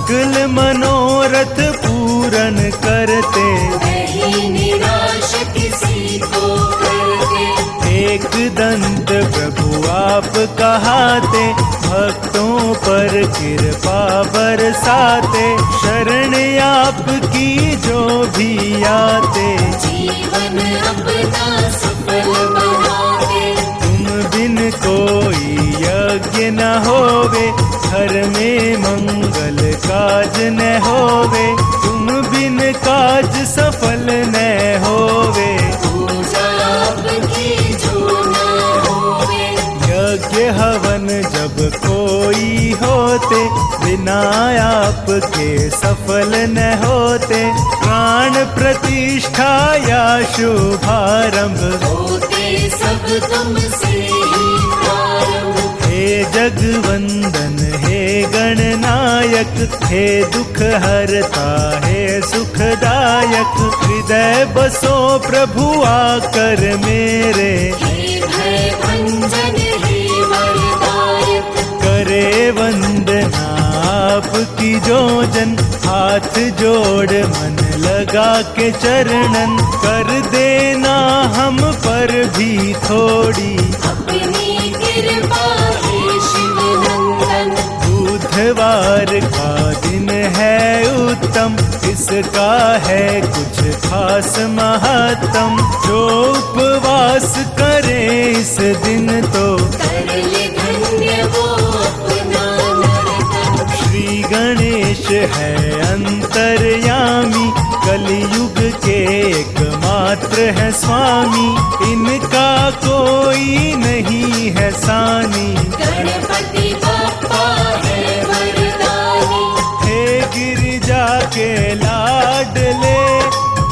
सकल मनोरथ पूरन करते, नहीं निराश किसी को करते। एक दंत प्रभु आप कहाते, भक्तों पर कृपा बरसाते, शरण आपकी जो भी आते, जीवन अपना सफल बनाते। तुम बिन कोई यज्ञ न होवे, घर में मंगल काज न होवे, तुम बिन काज सफल न होवे, पूजा आपकी जो न होवे। यज्ञ हवन जब कोई होते, बिना आपके सफल न होते, प्राण प्रतिष्ठा या शुभारंभ, होते सब तुमसे ही प्रारंभ। हे जगवंदन हे गणनायक, हे दुख हरता हे सुखदायक, हृदय बसो प्रभु आकर मेरे, हे भय भंजन हे वरदायक। करे वंदना आपकी जो जन, हाथ जोड़ मन लगा के चरणन, कर देना हम पर भी थोड़ी, अपनी कृपा हे शिव नंदन। बुधवार का दिन है उत्तम, इसका है कुछ खास महत्तम, जो उपवास करे इस दिन तो, कर ले धन्य वो अपना नर्तन। श्री गणेश है अंतर्यामी, कलयुग के एकमात्र है स्वामी, इनका कोई नहीं है सानी, गणपति बप्पा है वरदानी। हे गिरिजा के लाडले,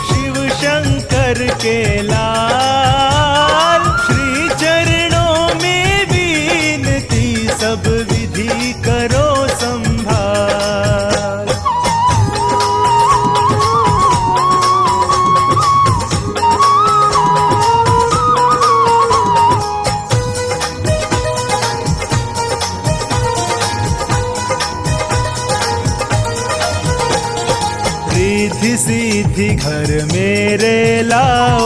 शिव शंकर के लाल, श्री चरणों में विनती सब विधि करो संभाल। रिद्धि सिद्धि घर मेरे लाओ,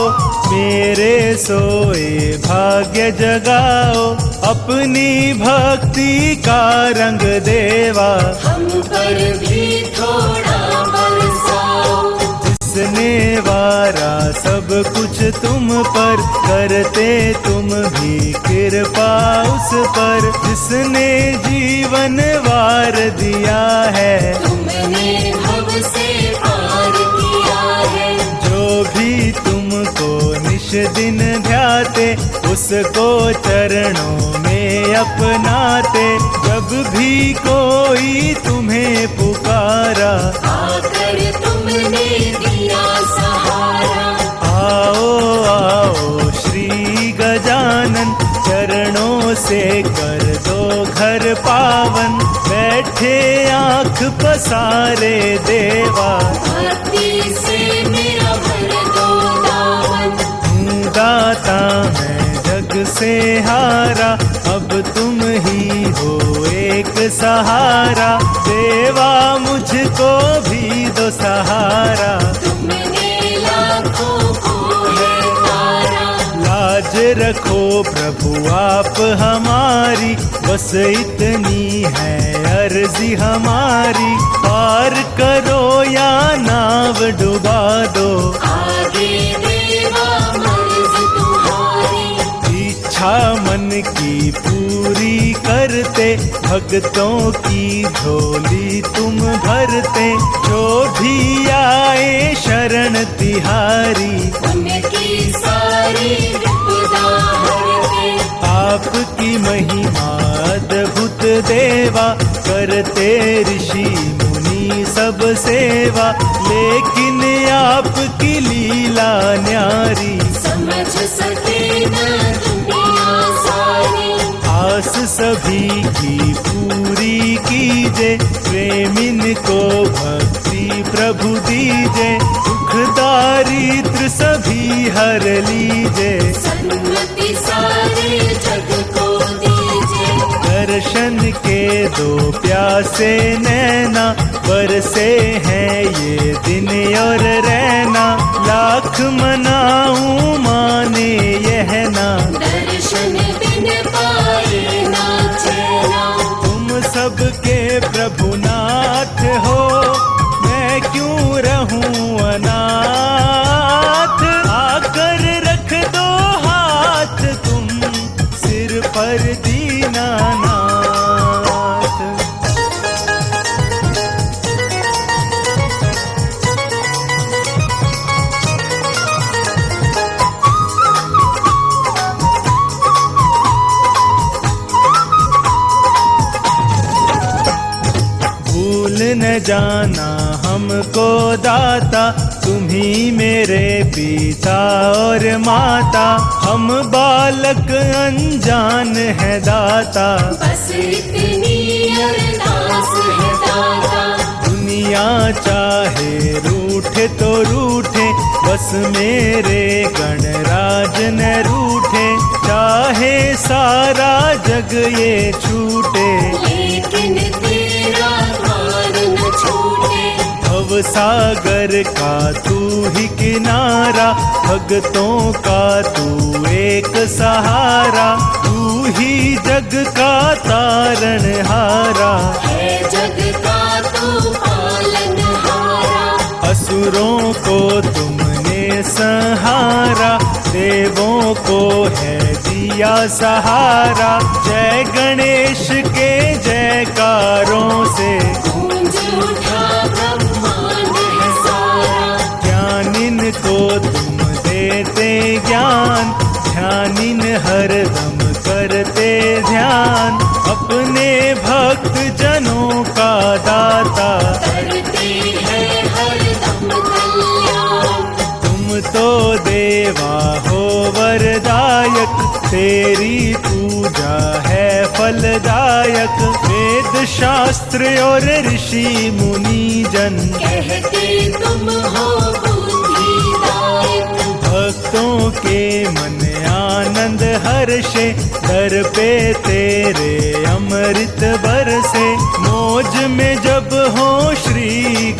मेरे सोए भाग्य जगाओ, अपनी भक्ति का रंग देवा, हम पर भी थोड़ा बरसाओ। जिसने वारा सब कुछ तुम पर, करते तुम भी कृपा उस पर, जिसने जीवन वार दिया है, तुमने भव से पार किया है। जो भी तुमको निश दिन ध्याते, उसको चरणों में अपनाते, जब भी कोई तुम्हें पुकारा, आकर तुमने दिया सहारा। आओ आओ श्री गजानन, चरणों से कर दो घर पावन, बैठे आँख पसारे देवा, भक्ति से मेरा भर दो दामन। तू दाता मैं जग से हारा, अब तुम ही हो एक सहारा, देवा मुझको भी दो सहारा, तुमने लाखों को है तारा। लाज रखो प्रभु आप हमारी, बस इतनी है अर्जी हमारी, पार करो या नाव डुबा दो, आगे देवा मर्ज तुम्हारी। इच्छा मन की पूरी करते, भक्तों की झोली तुम भरते, जो भी आए शरण तिहारी, उनकी सारी विपदा हरते। आपकी महिमा अद्भुत देवा, करते ऋषि मुनि सब सेवा, लेकिन आपकी लीला न्यारी, समझ सके न दुनिया सारी। आस सभी की पूरी कीजे, प्रेमिन को भक्ति प्रभु दीजे, दुख दारिद्र सभी हर लीजे, सन्मति सारे जग को दीजे। दर्शन के दो प्यासे नैना, बरसे हैं ये दिन और रहना, लाख मनाऊं माने यह ना, दर्शन बिन पाए ना चैना। तुम सबके प्रभु नाथ हो, मैं क्यों रहूं अनाथ, आकर रख दो हाथ तुम सिर पर दीनानाथ। भूल न जाना हमको दाता, तुम्ही मेरे पिता और माता, हम बालक अनजान है दाता, बस इतनी अरदास है दाता। दुनिया चाहे रूठे तो रूठे, बस मेरे गणराज न रूठे, चाहे सारा जग ये छूटे, लेकिन तेरा द्वार न छूटे। भव सागर का तू ही किनारा, भक्तों का तू एक सहारा, तू ही जग का तारणहारा, है जग का तू पालनहारा। असुरों को तुमने संहारा, देवों को है दिया सहारा, जय गणेश के जयकारों से गूंज उठा ब्रह्मांड है सारा। ज्ञानिन को तुम देते ज्ञान, ध्यानिन हरदम करते ध्यान, अपने भक्त जनों का दाता, करते हैं हरदम कल्याण। तुम तो देवा हो वरदायक, तेरी पूजा है फलदायक, वेद शास्त्र और ऋषि मुनि जन कहते तुम हो बुद्धिदायक। भक्तों के मन आनंद हर्षे, दर पे तेरे अमृत बरसे, मौज में जब हो श्री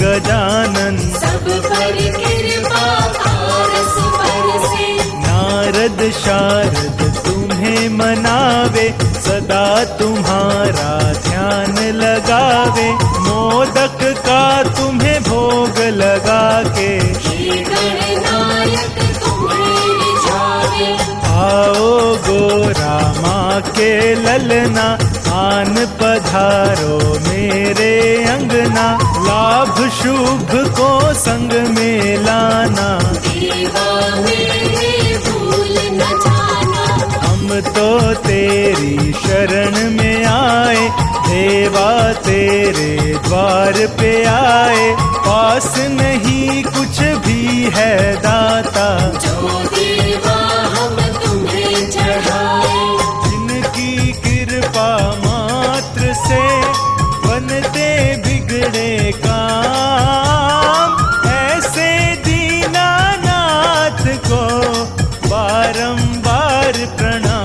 गजानन, सब पर कृपा पारस बरसे। नारद शारद तुम्हें मनावे, सदा तुम्हारा ध्यान लगावे, मोदक का तुम्हें भोग लगा के, हे गणनायक तुम्हें रिझावे। आओ गोरा माँ के ललना, आन पधारो मेरे अंगना, लाभ शुभ को संग में लाना, देवा मेरे भूल न जाना। हम तो तेरी शरण में आए, देवा तेरे द्वार पे आए, पास नहीं कुछ भी है दाता, जो देवा हम तुम्हें चढ़ाए। जिनकी कृपा मात्र से बनते बिगड़े काम, ऐसे दीनानाथ को बारंबार प्रणाम।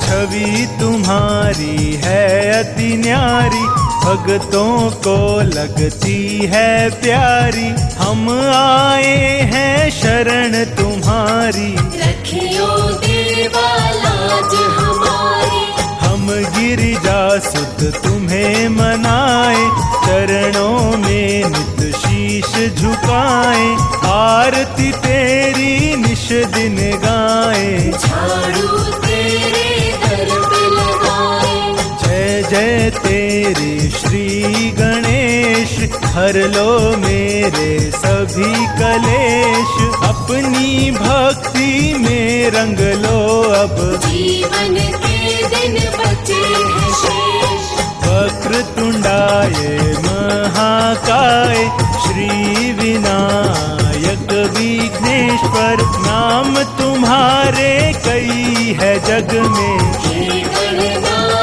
छवि तुम्हारी है अति न्यारी, भक्तों को लगती है प्यारी, हम आए हैं शरण तुम्हारी, रखियो देवा लाज हमारी। हम गिरिजा सुत तुम्हें मनाए, चरणों में नित शीश झुकाए, आरती तेरी निश दिन गाए, झाड़ू तेरे दर पे लगाए। जय जय तेरे श्री गणेश, हर लो मेरे सभी कलेश, अपनी भक्ति में रंग लो अब, जीवन के दिन बचे हैं शेष। वक्रतुंडाय महाकाय, श्री विनायक विघ्नेश्वर, नाम तुम्हारे कई है जग में, हे गणनायक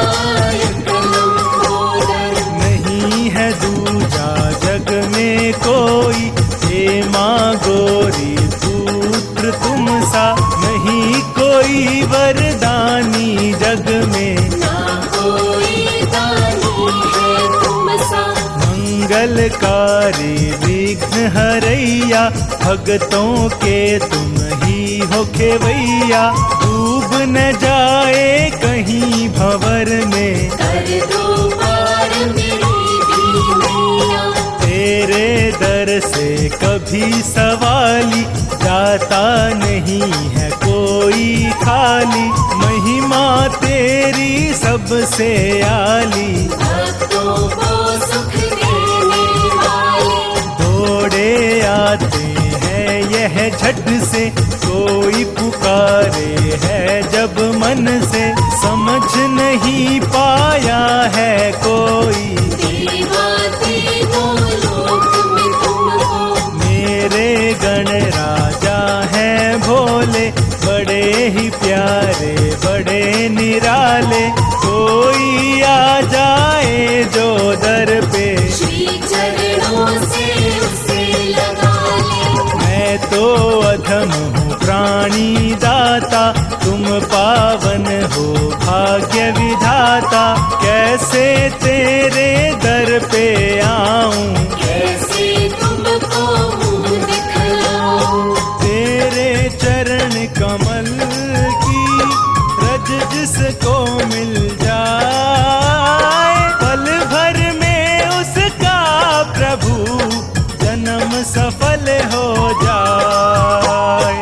मंगलकारी विघ्न हरैया, भगतों के तुम ही हो खेवैया। डूब न जाए कहीं भंवर में, कर दो पार मेरी भी नैया। तेरे दर से कभी सवाली, जाता नहीं है कोई खाली। महिमा तेरी सबसे आली, भक्तों को सुख देने वाली। दौड़े आते हैं यह झट से, कोई पुकारे है जब मन से। समझ नहीं पाया है कोई, देवा तीनों लोक में तुमको। मेरे गण राजा हैं भोले, बड़े ही प्यारे बड़े निराले। कोई आ जाए जो दर पे, श्री चरणों से उसे लगा ले। मैं तो अधम हूँ प्राणी दाता, तुम पावन हो भाग्य विधाता। कैसे तेरे दर पे आऊं, कैसे तुमको मुँह दिखलाऊं। तेरे चरण कमल की रज जिसको मिल जाए, पल भर में उसका प्रभु जन्म सफल हो जाए।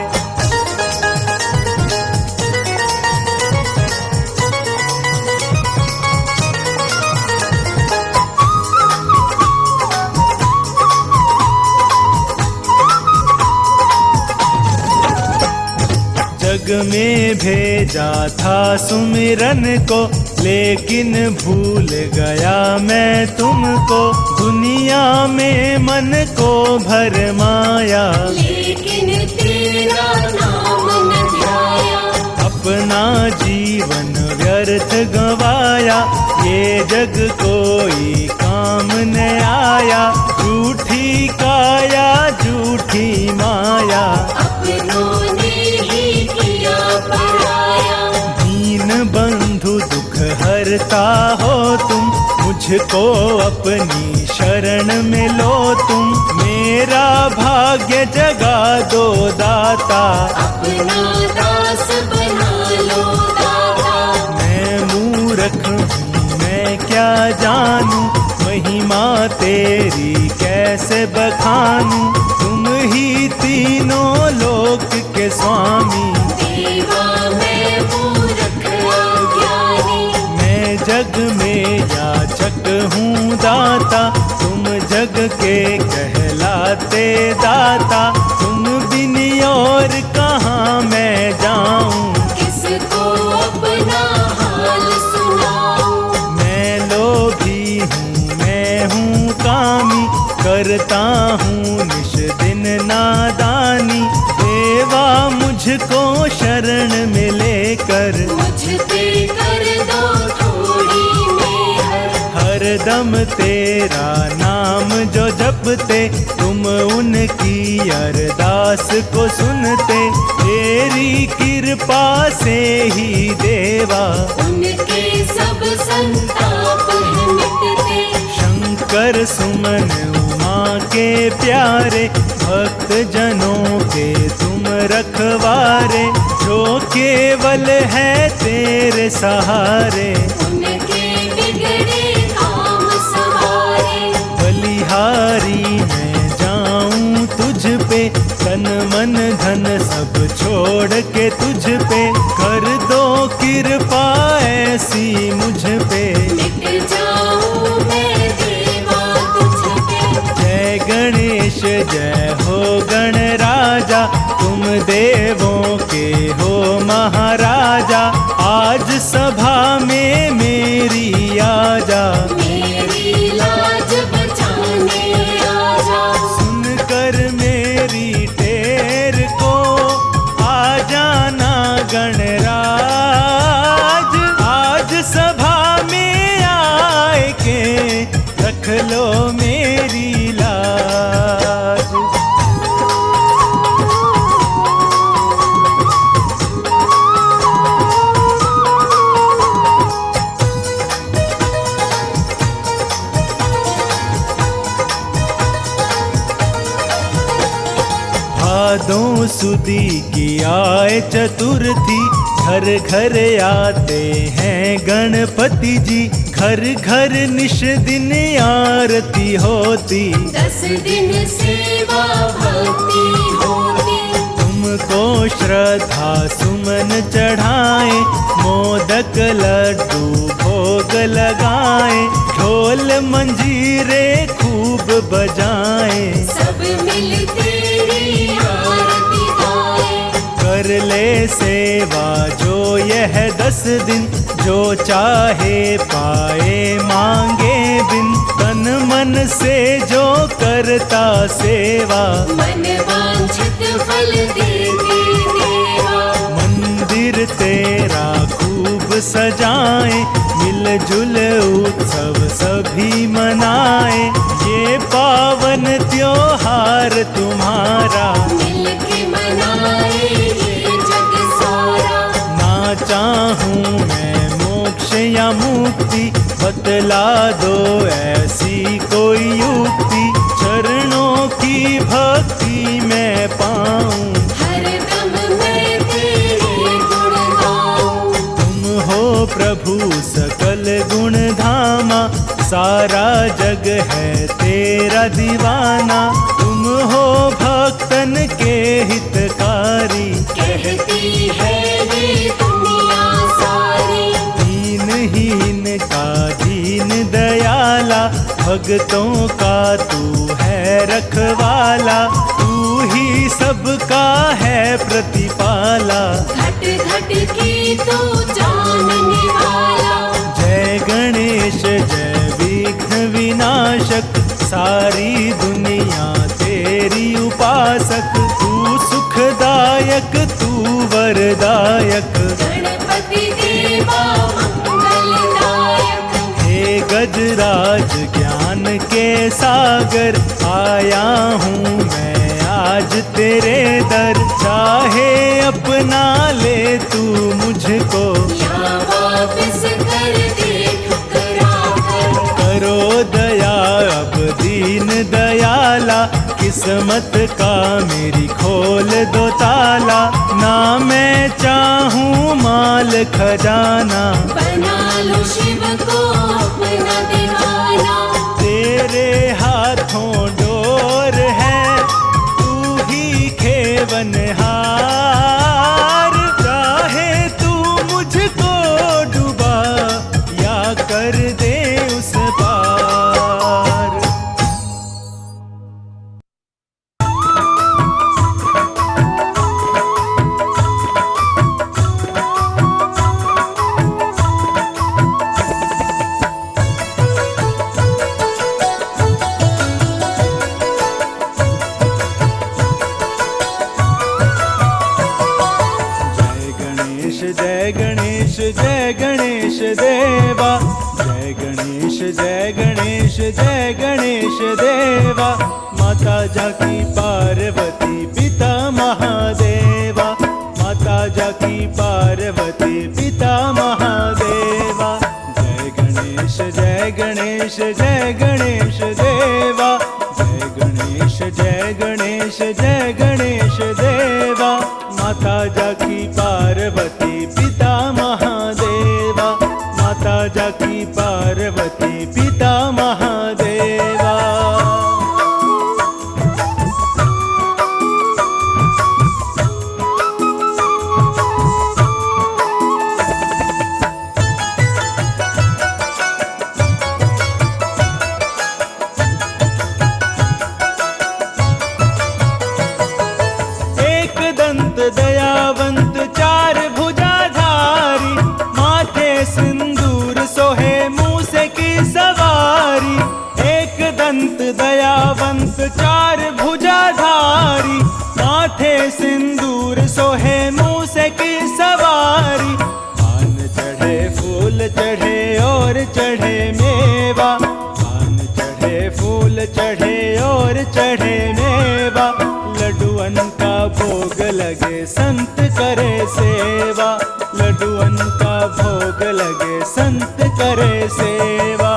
जग में भेजा था सुमिरन को, लेकिन भूल गया मैं तुमको। दुनिया में मन को भरमाया, लेकिन तेरा नाम न ध्याया। अपना जीवन व्यर्थ गवाया, ये जग कोई काम न आया। झूठी काया झूठी माया, अपनों ने ही किया पराया। दीन बंधु दुख हरता हो तुम, मुझको अपनी शरण में लो तुम। मेरा भाग्य जगा दो दाता, अपना दास बना लो दाता। मैं मूर्ख हूँ मैं क्या जानूं, महिमा तेरी कैसे बखानूं। तुम ही तीनों लोक के स्वामी, देवा मैं मूर्ख अज्ञानी। मैं जग में याचक हूँ दाता, तुम जग के कहलाते दाता। तुम बिन और कहाँ मैं जाऊँ, किसको अपना हाल सुनाऊं। मैं लोभी हूँ मैं हूँ कामी, करता हूँ निश दिन नादानी। देवा मुझको शरण में लेकर, मुझ पे कर दो थोड़ी मेहर। हरदम तेरा नाम जो जपते, तुम उनकी अरदास को सुनते। तेरी कृपा से ही देवा, उनके सब संताप है मिटते। शंकर सुमन उमा के प्यारे, भक्त जनों के तुम रखवारे। जो केवल है तेरे सहारे, उनके बिगड़े काम सवारे। बलिहारी मैं जाऊं तुझ पे, तन मन धन सब छोड़ के तुझ पे। कर दो कृपा ऐसी मुझ पे, मिट जाऊं मैं देवा तुझ पे। जय गणेश जय हो गण राजा, तुम देवों के हो महाराजा। आज सभा में मेरी आजा, मेरी लाज बचाने आजा। सुनकर मेरी टेर को आ जाना गणराज। आज सभा में आए के रख लो मेरी लाज। सुदी की आए चतुर्थी, घर घर आते हैं गणपति जी, घर घर निश दिन आरती होती। 10 दिन सेवा भक्ति होती। तुमको श्रद्धा सुमन चढ़ाए, मोदक लड्डू भोग लगाए, ढोल मंजीरे खूब बजाए, सब मिल तेरी आरती गाए। कर ले सेवा जो यह 10 दिन, जो चाहे पाए मांगे बिन, तन मन से जो करता सेवा, मन वांछित फल देते देवा। मंदिर तेरा खूब सजाए, मिलजुल उत्सव सभी मनाए, ये पावन त्योहार तुम्हारा, मिल के मनाए ये जग सारा। ना चाहूं मैं मोक्ष या मुक्ति, बतला दो ऐसी कोई युक्ति, चरणों की भक्ति मैं पाऊं, हरदम मैं तेरे गुण गाऊं। तुम हो प्रभु सकल गुण धामा, सारा जग है तेरा दीवाना, तुम हो भक्तन के हितकारी, कहती है ये दुनिया सारी। दीनहीन का दीन दयाला, भक्तों का तू है रखवाला, तू ही सबका है प्रतिपाला। घट घट की तू जानने वाला। जय गणेश जय विघ्न विनाशक, सारी दुनिया तेरी उपासक, तू सुखदायक तू वरदायक, गणपति देवा मंगलदायक। हे गजराज ज्ञान के सागर, आया हूँ मैं आज तेरे दर, चाहे अपना ले तू मुझको, या वापस कर दे ठुकरा कर। करो दया अब दीन दयाला, किस्मत का मेरी खोल दो ताला, ना मैं चाहूँ माल खजाना, बना लो शिव को अपना दीवाना। तेरे हाथों डोर है, तू ही खेवनहार, चाहे तू मुझको डुबा या कर दे उस पार। जय गणेश जय गणेश देवा, जय गणेश जय गणेश जय गणेश देवा, माता जाकी पार्वती पिता महादेवा, माता जाकी पार्वती पिता महादेवा। जय गणेश जय गणेश जय गणेश देवा, जय गणेश जय गणेश जय गणेश देवा, माता जाकी पार्वती पिता महादेवा, माता जाकी पार्वती पिता महादेवा। एक दंत दयावंत चार भुजाधारी, माथे सिंदूर सोहे मूसे की सवारी। एक दंत दयावंत चार भुजाधारी, माथे सिंदूर सोहे मूसे की सवारी। पान चढ़े फूल चढ़े और चढ़े मेवा, पान चढ़े फूल चढ़े और चढ़े मेवा। लड्डुअन का भोग लगे संत करे सेवा, लड्डुअन का भोग लगे संत करे सेवा।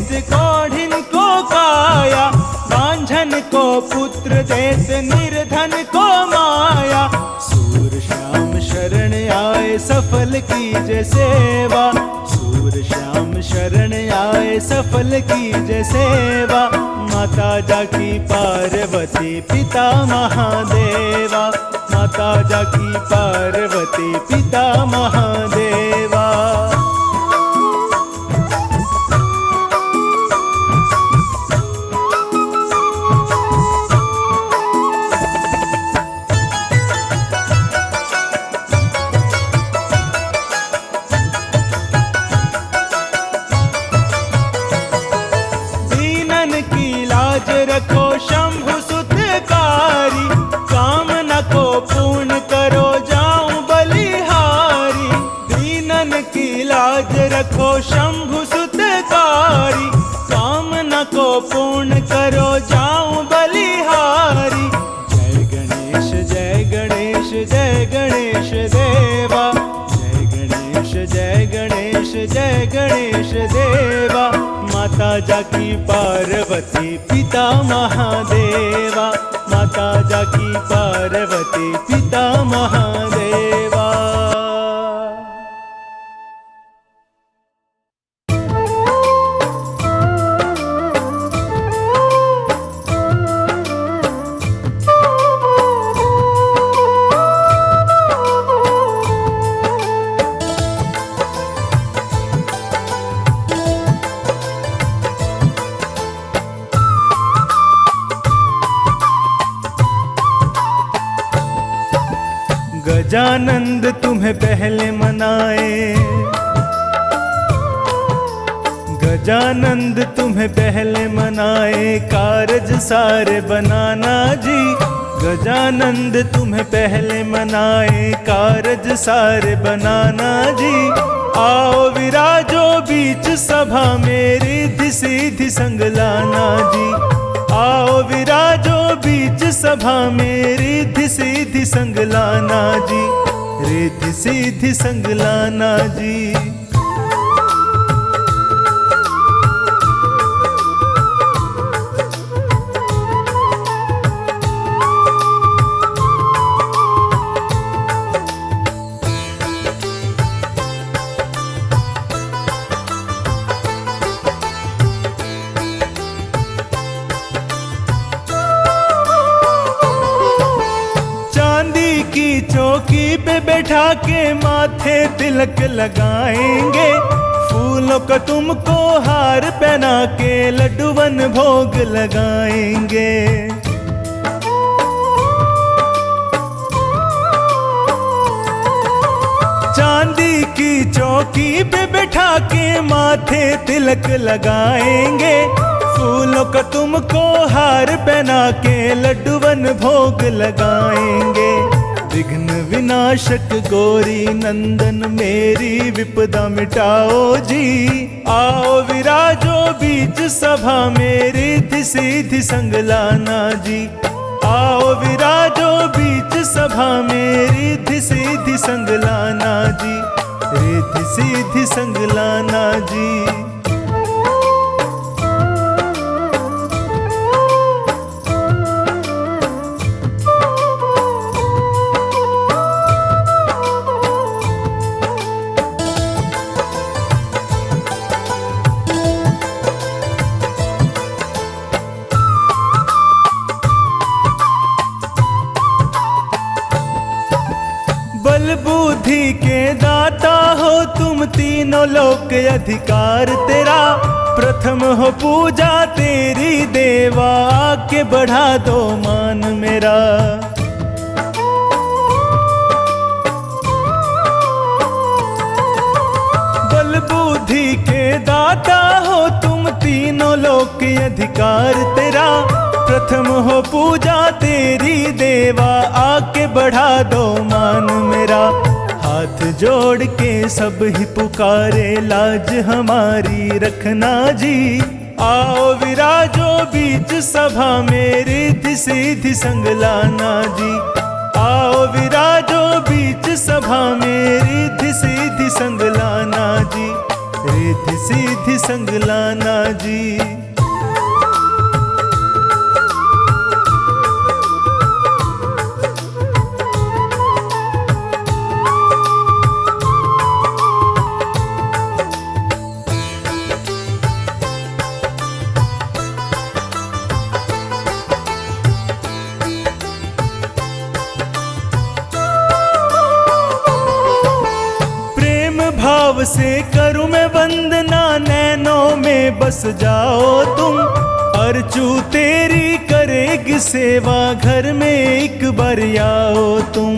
देत कोढ़िन को काया, बांझन को पुत्र देत निर्धन को माया। सूर श्याम शरण आए सफल कीजे सेवा, सूर श्याम शरण आए सफल कीजे सेवा। माता जाकी पार्वती पिता महादेवा, माता जाकी पार्वती पिता महादेवा। रखो शंभु सुतकारी, कामना को पूर्ण करो जाऊं बलिहारी। दीनन की लाज रखो शंभु सुतकारी, कामना को पूर्ण करो जाऊं बलिहारी। जय गणेश जय गणेश जय गणेश देवा, जय गणेश जय गणेश जय गणेश देवा। माता जाकी पार्वती पिता महादेवा, माता जाकी पार्वती पिता महादेवा। गजानंद तुम्हें पहले मनाए, गजानंद तुम्हें पहले मनाए, कारज सारे बनाना जी। गजानंद तुम्हें पहले मनाए, कारज सारे बनाना जी। आओ विराजो बीच सभा मेरी, रिद्धि सिद्धि संग लाना जी। आओ विराजो बीच सभा में, रिद्धि सिद्धि संग लाना जी, रिद्धि सिद्धि संग लाना जी। चौकी पे बैठा के माथे तिलक लगाएंगे, फूलों का तुमको हार पहना के लड्डूवन भोग लगाएंगे। चांदी की चौकी पे बैठा के माथे तिलक लगाएंगे, फूलों का तुमको हार पहना के लड्डूवन भोग लगाएंगे। विघ्न विनाशक गौरी नंदन मेरी विपदा मिटाओ जी। आओ विराजो बीच सभा में, रिद्धि सिद्धि संग लाना जी। आओ विराजो बीच सभा में, रिद्धि सिद्धि संग लाना जी, रिद्धि सिद्धि संग लाना जी। बल बुद्धि के दाता हो तुम, तीनों लोक के अधिकार तेरा। प्रथम हो पूजा तेरी देवा, आके बढ़ा दो मान मेरा। बल बुद्धि के दाता हो तुम, तीनों लोक के अधिकार तेरा। प्रथम हो पूजा तेरी देवा, आके बढ़ा दो मान मेरा। हाथ जोड़ के सब ही पुकारे, लाज हमारी रखना जी। आओ विराजो बीच सभा में, रिद्धि सिद्धि संग लाना जी। आओ विराजो बीच सभा में, रिद्धि सिद्धि संग लाना जी, रिद्धि सिद्धि संग लाना जी। भाव से करूं मैं वंदना, नैनों में बस जाओ तुम। अर्चू तेरी करेगी सेवा, घर में एक बार आओ तुम।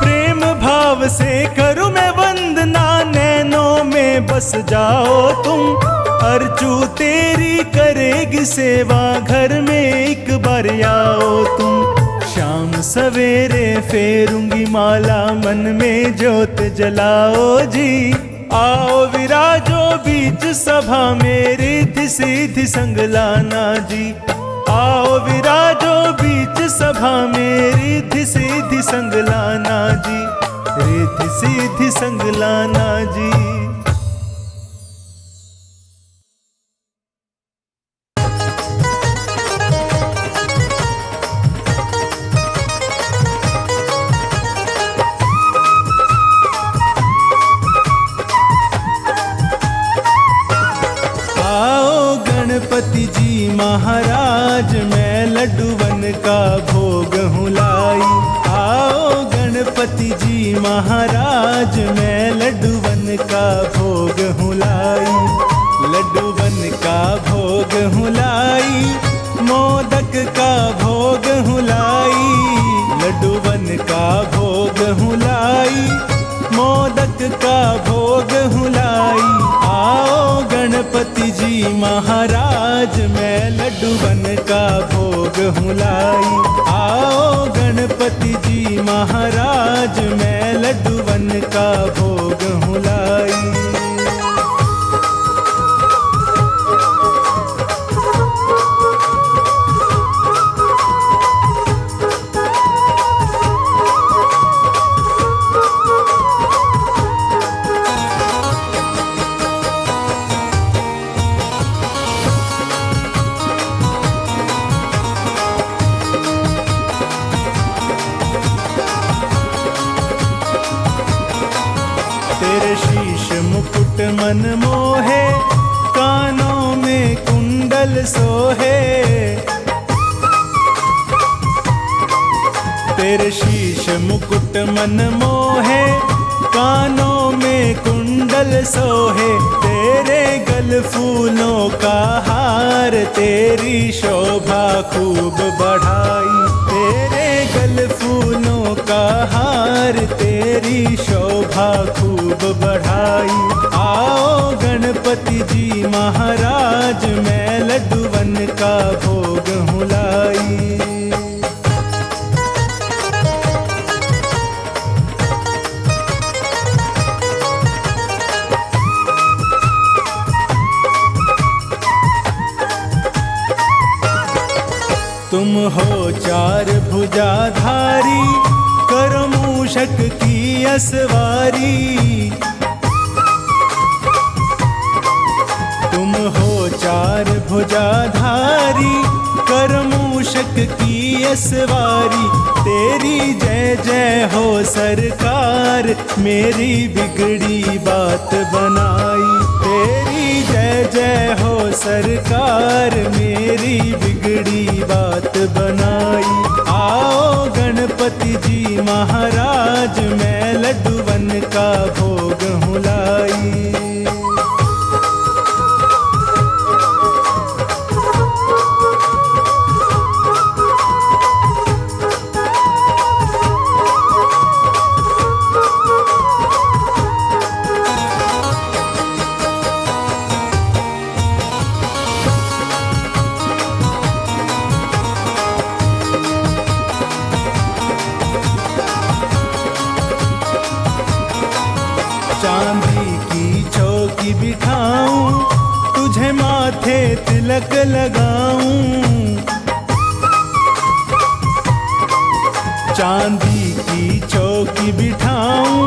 प्रेम भाव से करूं मैं वंदना, नैनों में बस जाओ तुम। अर्चू तेरी करेगी सेवा, घर में एक बार आओ तुम। शाम सवेरे फेरूंगी माला, मन में ज्योत जलाओ जी। आओ विराजो बीच सभा में, रिद्धि सिद्धि संग लाना जी। आओ विराजो बीच सभा में, रिद्धि सिद्धि संग लाना जी। रिद्धि सिद्धि संग लाना जी। गणपति जी महाराज, मैं लड्डूवन का भोग हूँ लाई। आओ गणपति जी महाराज, मैं लड्डूवन का भोग हूँ लाई। लड्डूवन का भोग हूँ लाई, मोदक का भोग हूँ लाई। लड्डूवन का भोग हूँ लाई, मोदक का भोग हूँ लाई। आओ गणपति जी महाराज, मैं लड्डूवन का भोग हूँ लाई। आओ गणपति जी महाराज, मैं लड्डूवन का भोग हूँ लाई। तेरे शीश मुकुट मन मोहे, कानों में कुंडल सोहे। तेरे शीश मुकुट मन मोहे, कानों में कुंडल सोहे। तेरे गल फूलों का हार, तेरी शोभा खूब बढ़ाई। तेरे गल फूलों का हार, तेरी शोभा खूब बढ़ाई। आओ गणपति जी महाराज, मैं लड्डूवन का भोग हूँ लाई। तुम हो चार भुजाधारी, करो मूषक की असवारी। तुम हो चार भुजाधारी, कर मूषक की असवारी। तेरी जय जय हो सरकार, मेरी बिगड़ी बात बनाई। तेरी जय जय हो सरकार, मेरी बिगड़ी बात बनाई। आओ गणपति जी महाराज, मैं लड्डूवन का भोग हूँ लाई। चांदी की चौकी बिठाऊं, तुझे माथे तिलक लगाऊं। चांदी की चौकी बिठाऊं,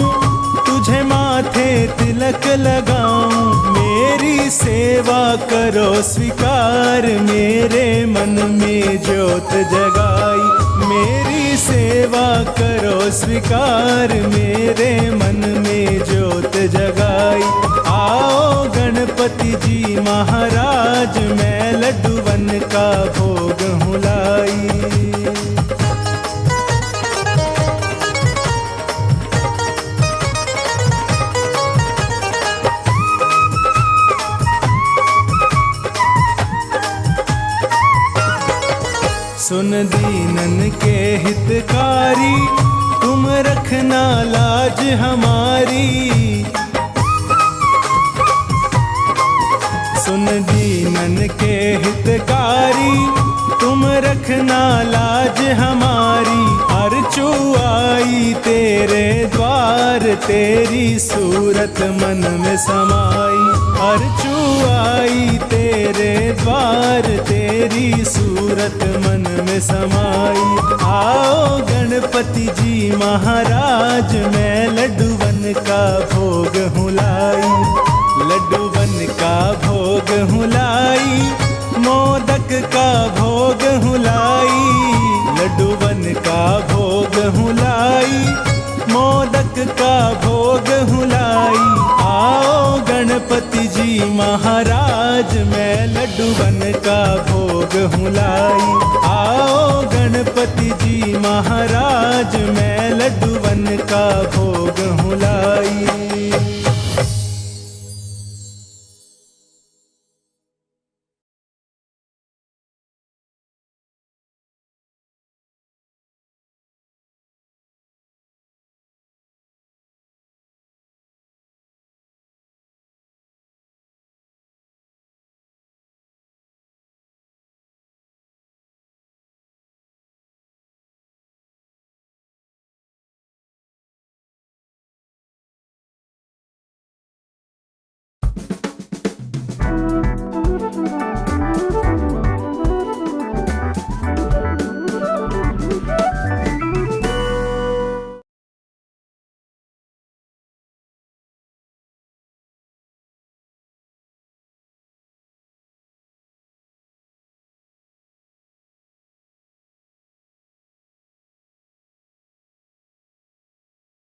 तुझे माथे तिलक लगाऊं। मेरी सेवा करो स्वीकार, मेरे मन में ज्योत जगाई। मेरी सेवा करो स्वीकार, मेरे मन में ज्योत जगाई। आओ गणपति जी महाराज, मैं लड्डूवन का भोग हूँ लाई। सुन दीनन के हितकारी, तुम रखना लाज हमारी। सुन दीनन के हितकारी, तुम रखना लाज हमारी। अर्चू आई तेरे द्वार, तेरी सूरत मन में समाई। अर्चू आई तेरे द्वार, तेरी सूरत मन में समाई। आओ गणपति जी महाराज, मैं लड्डूवन का भोग हूँ लाई। लड्डूवन का भोग हूँ लाई, मोदक का भोग हूँ लाई। लड्डूवन का भोग हूँ लाई, मोदक का भोग हूँ लाई। आओ गणपति जी महाराज, मैं लड्डूवन का भोग हूँ लाई। आओ गणपति जी महाराज, मैं लड्डूवन का भोग